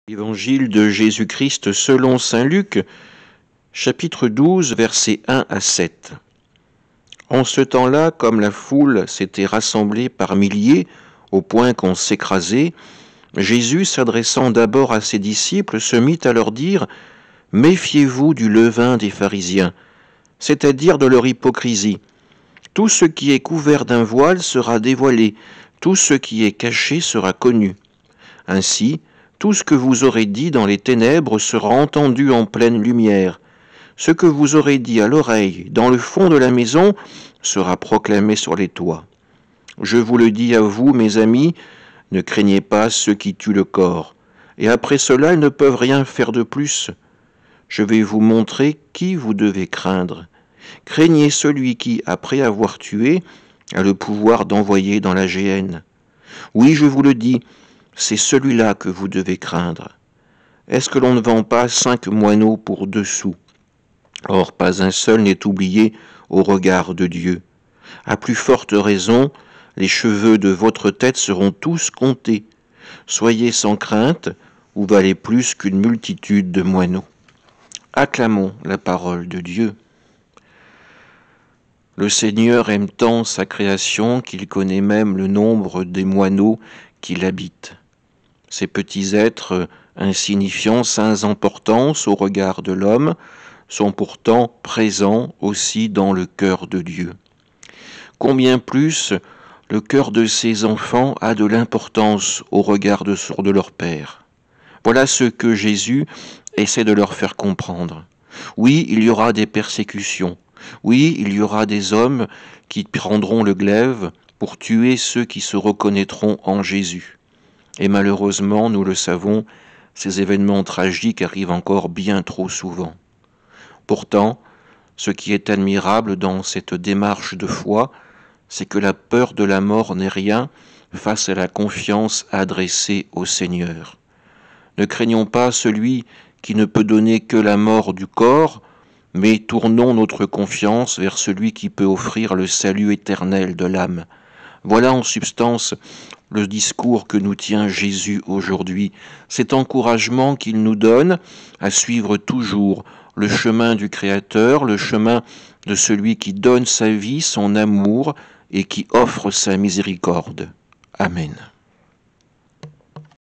Évangile de Jésus-Christ selon saint Luc, chapitre 12, versets 1 à 7. En ce temps-là, comme la foule s'était rassemblée par milliers, au point qu'on s'écrasait, Jésus, s'adressant d'abord à ses disciples, se mit à leur dire « Méfiez-vous du levain des pharisiens, c'est-à-dire de leur hypocrisie. Tout ce qui est couvert d'un voile sera dévoilé, tout ce qui est caché sera connu. Ainsi, tout ce que vous aurez dit dans les ténèbres sera entendu en pleine lumière. Ce que vous aurez dit à l'oreille, dans le fond de la maison, sera proclamé sur les toits. Je vous le dis à vous, mes amis, ne craignez pas ceux qui tuent le corps, et après cela, ils ne peuvent rien faire de plus. Je vais vous montrer qui vous devez craindre. Craignez celui qui, après avoir tué, a le pouvoir d'envoyer dans la géhenne. Oui, je vous le dis, c'est celui-là que vous devez craindre. Est-ce que l'on ne vend pas 5 moineaux pour 2 sous? Or, pas un seul n'est oublié au regard de Dieu. À plus forte raison, les cheveux de votre tête seront tous comptés. Soyez sans crainte, vous valez plus qu'une multitude de moineaux. Acclamons la parole de Dieu. Le Seigneur aime tant sa création qu'il connaît même le nombre des moineaux qui l'habitent. Ces petits êtres insignifiants, sans importance au regard de l'homme, sont pourtant présents aussi dans le cœur de Dieu. Combien plus le cœur de ces enfants a de l'importance au regard de leur Père. Voilà ce que Jésus essaie de leur faire comprendre. Oui, il y aura des persécutions. Oui, il y aura des hommes qui prendront le glaive pour tuer ceux qui se reconnaîtront en Jésus. Et malheureusement, nous le savons, ces événements tragiques arrivent encore bien trop souvent. Pourtant, ce qui est admirable dans cette démarche de foi, c'est que la peur de la mort n'est rien face à la confiance adressée au Seigneur. Ne craignons pas celui qui ne peut donner que la mort du corps, mais tournons notre confiance vers celui qui peut offrir le salut éternel de l'âme. Voilà en substance le discours que nous tient Jésus aujourd'hui, cet encouragement qu'il nous donne à suivre toujours le chemin du Créateur, le chemin de celui qui donne sa vie, son amour et qui offre sa miséricorde. Amen.